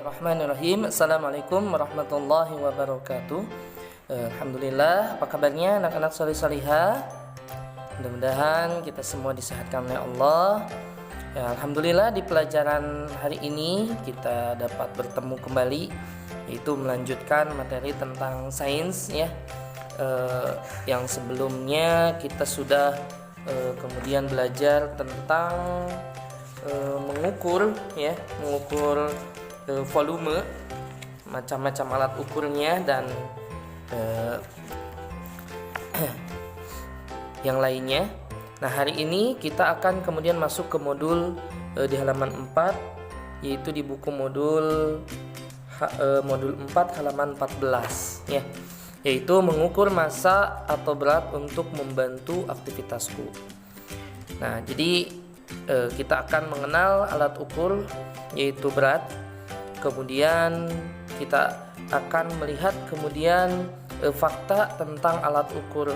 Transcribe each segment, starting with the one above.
Bismillahirrahmanirrahim. Assalamualaikum warahmatullahi wabarakatuh. Alhamdulillah, apa kabarnya anak-anak soleh-solihah? Mudah-mudahan kita semua disehatkan oleh Allah. Ya, Alhamdulillah di pelajaran hari ini kita dapat bertemu kembali, yaitu melanjutkan materi tentang sains ya. Yang sebelumnya kita sudah kemudian belajar tentang mengukur volume, macam-macam alat ukurnya dan yang lainnya. Nah, hari ini kita akan kemudian masuk ke modul di halaman 4, yaitu di buku modul 4 halaman 14 ya, yaitu mengukur massa atau berat untuk membantu aktivitasku. Nah, jadi kita akan mengenal alat ukur yaitu berat. Kemudian kita akan melihat kemudian fakta tentang alat ukur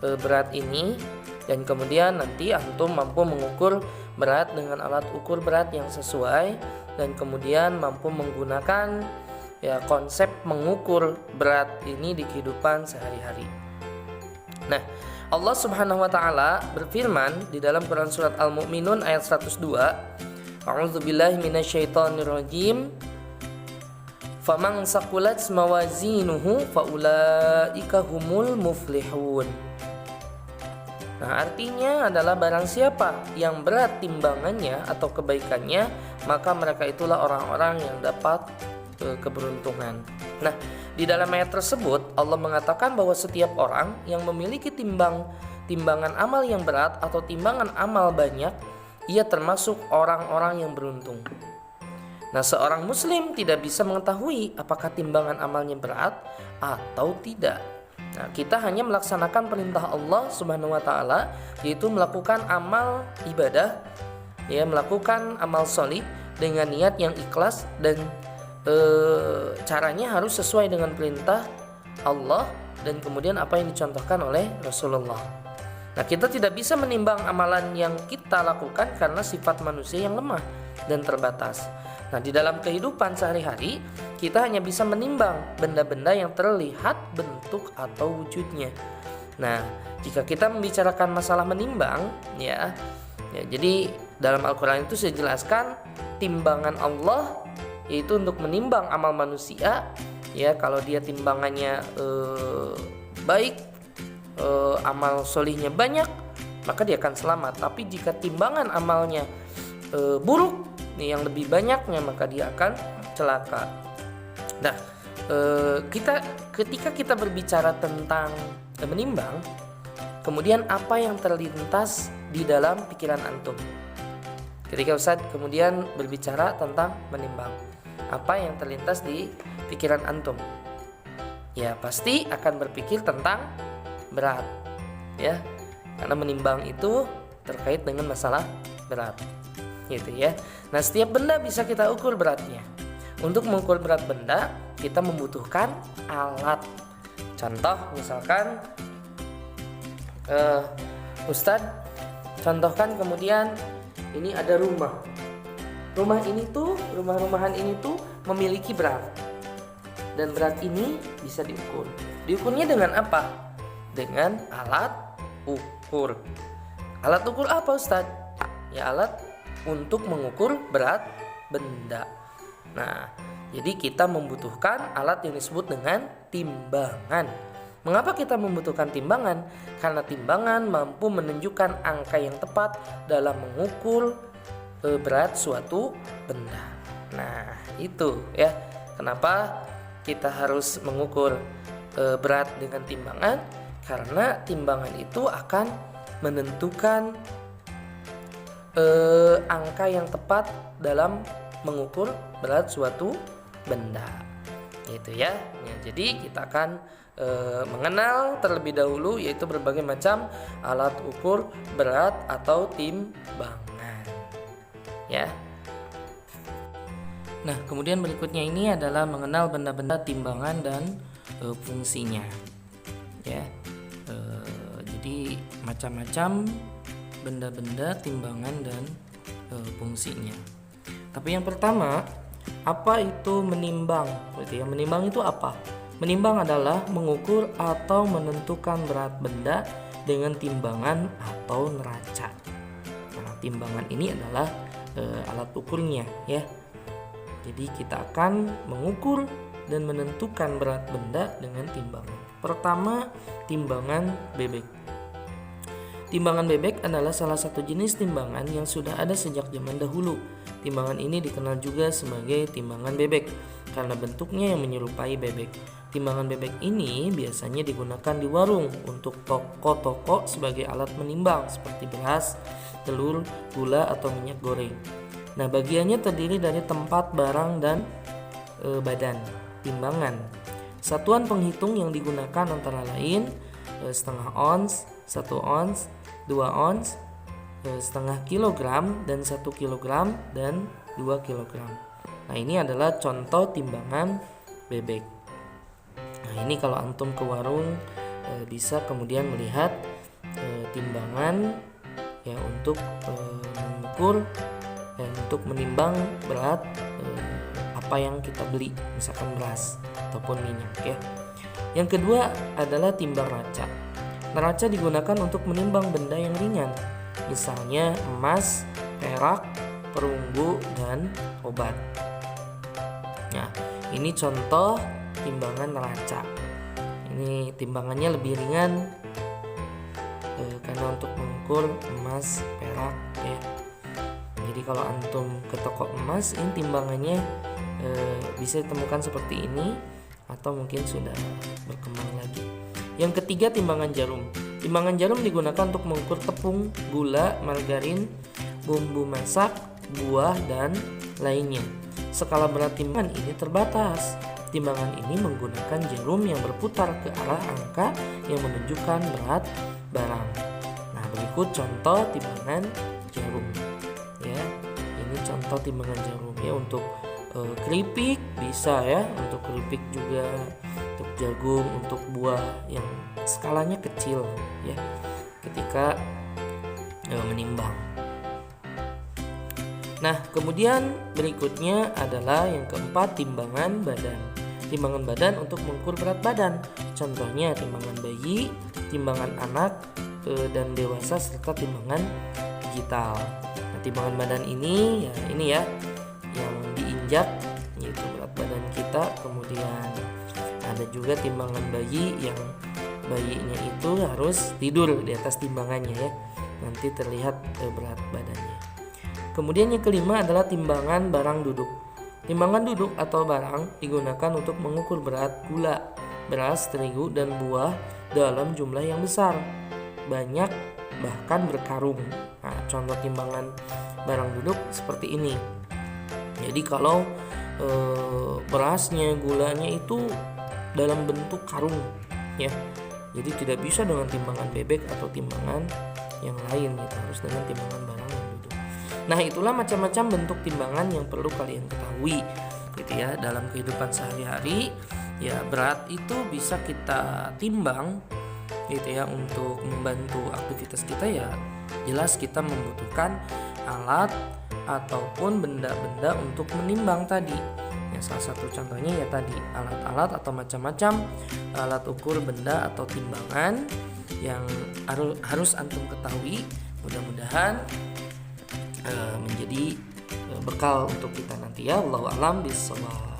berat ini, dan kemudian nanti antum mampu mengukur berat dengan alat ukur berat yang sesuai, dan kemudian mampu menggunakan konsep mengukur berat ini di kehidupan sehari-hari. Nah, Allah Subhanahu wa taala berfirman di dalam Quran surat Al-Mu'minun ayat 102, A'udzubillahi minasyaitonirrajim. Faman saqulat mawazinuhu faulaika humul muflihun. Nah, artinya adalah barang siapa yang berat timbangannya atau kebaikannya, maka mereka itulah orang-orang yang dapat keberuntungan. Nah, di dalam ayat tersebut Allah mengatakan bahwa setiap orang yang memiliki timbangan amal yang berat atau timbangan amal banyak, ia termasuk orang-orang yang beruntung. Nah, seorang muslim tidak bisa mengetahui apakah timbangan amalnya berat atau tidak. Nah, kita hanya melaksanakan perintah Allah Subhanahu wa taala, yaitu melakukan amal ibadah, melakukan amal sholih dengan niat yang ikhlas, dan caranya harus sesuai dengan perintah Allah dan kemudian apa yang dicontohkan oleh Rasulullah. Nah, kita tidak bisa menimbang amalan yang kita lakukan karena sifat manusia yang lemah dan terbatas. Nah, di dalam kehidupan sehari-hari kita hanya bisa menimbang benda-benda yang terlihat bentuk atau wujudnya. Nah, jika kita membicarakan masalah menimbang jadi dalam Al-Quran itu saya jelaskan timbangan Allah yaitu untuk menimbang amal manusia. Kalau dia timbangannya baik, amal solihnya banyak, maka dia akan selamat. Tapi jika timbangan amalnya buruk, yang lebih banyaknya, maka dia akan celaka. Nah, ketika kita berbicara tentang menimbang, kemudian apa yang terlintas di dalam pikiran antum ketika Ustadz kemudian berbicara tentang menimbang? Apa yang terlintas di pikiran antum? Ya, pasti akan berpikir tentang berat, karena menimbang itu terkait dengan masalah berat, gitu ya. Nah, setiap benda bisa kita ukur beratnya. Untuk mengukur berat benda, kita membutuhkan alat. Contoh, misalkan Ustadz contohkan kemudian ini ada rumah. Rumah-rumahan ini tuh memiliki berat. Dan berat ini bisa diukur. Diukurnya dengan apa? Dengan alat ukur. Alat ukur apa, Ustadz? Ya, alat untuk mengukur berat benda. Nah, jadi kita membutuhkan alat yang disebut dengan timbangan. Mengapa kita membutuhkan timbangan? Karena timbangan mampu menunjukkan angka yang tepat dalam mengukur berat suatu benda. Nah, itu ya kenapa kita harus mengukur berat dengan timbangan, karena timbangan itu akan menentukan angka yang tepat dalam mengukur berat suatu benda, gitu ya. Jadi kita akan mengenal terlebih dahulu yaitu berbagai macam alat ukur berat atau timbangan. Ya. Nah, kemudian berikutnya ini adalah mengenal benda-benda timbangan dan fungsinya. Jadi macam-macam benda-benda timbangan dan fungsinya. Tapi yang pertama, Apa itu menimbang? Gitu ya. Menimbang itu apa? Menimbang adalah mengukur atau menentukan berat benda dengan timbangan atau neraca. Nah, timbangan ini adalah alat ukurnya ya. Jadi kita akan mengukur dan menentukan berat benda dengan timbangan. Pertama, timbangan bebek. Timbangan bebek adalah salah satu jenis timbangan yang sudah ada sejak zaman dahulu. Timbangan ini dikenal juga sebagai timbangan bebek karena bentuknya yang menyerupai bebek. Timbangan bebek ini biasanya digunakan di warung untuk toko-toko sebagai alat menimbang seperti beras, telur, gula, atau minyak goreng. Nah, bagiannya terdiri dari tempat, barang, dan badan timbangan. Satuan penghitung yang digunakan antara lain setengah ons, 1 ons, 2 ons, setengah kilogram, dan 1 kilogram, dan 2 kilogram. Nah, ini adalah contoh timbangan bebek. Nah, ini kalau antum ke warung bisa kemudian melihat timbangan ya untuk mengukur dan untuk menimbang berat apa yang kita beli, misalkan beras ataupun minyak ya. Yang kedua adalah timbang neraca. Neraca digunakan untuk menimbang benda yang ringan, misalnya emas, perak, perunggu, dan obat. Nah, ini contoh timbangan neraca. Ini timbangannya lebih ringan karena untuk mengukur emas, perak ya. Jadi kalau antum ke toko emas, ini timbangannya bisa ditemukan seperti ini atau mungkin sudah berkembang lagi. Yang ketiga, timbangan jarum. Timbangan jarum digunakan untuk mengukur tepung, gula, margarin, bumbu masak, buah, dan lainnya. Skala berat timbangan ini terbatas. Timbangan ini menggunakan jarum yang berputar ke arah angka yang menunjukkan berat barang. Nah, berikut contoh timbangan jarum. Ya, ini contoh timbangan jarum ya untuk keripik bisa ya, untuk keripik juga, untuk jagung, untuk buah yang skalanya kecil ya. Ketika menimbang. Nah, kemudian berikutnya adalah yang keempat, timbangan badan. Timbangan badan untuk mengukur berat badan. Contohnya timbangan bayi, timbangan anak dan dewasa, serta timbangan digital. Nah, timbangan badan ini ya yang diinjak yaitu berat badan kita. Kemudian ada juga timbangan bayi yang bayinya itu harus tidur di atas timbangannya ya. Nanti terlihat berat badannya. Kemudian yang kelima adalah timbangan barang duduk. Timbangan duduk atau barang digunakan untuk mengukur berat gula, beras, terigu, dan buah dalam jumlah yang besar, banyak, bahkan berkarung. Nah, contoh timbangan barang duduk seperti ini. Jadi kalau berasnya, gulanya itu dalam bentuk karung ya. Jadi tidak bisa dengan timbangan bebek atau timbangan yang lain gitu, harus dengan timbangan barang yang duduk. Nah, itulah macam-macam bentuk timbangan yang perlu kalian ketahui gitu ya dalam kehidupan sehari-hari. Ya, berat itu bisa kita timbang gitu ya untuk membantu aktivitas kita ya. Jelas kita membutuhkan alat ataupun benda-benda untuk menimbang tadi. Ya, salah satu contohnya ya tadi alat-alat atau macam-macam alat ukur benda atau timbangan yang harus antum ketahui. Mudah-mudahan menjadi bekal untuk kita nanti ya. Wallahu a'lam bishawab.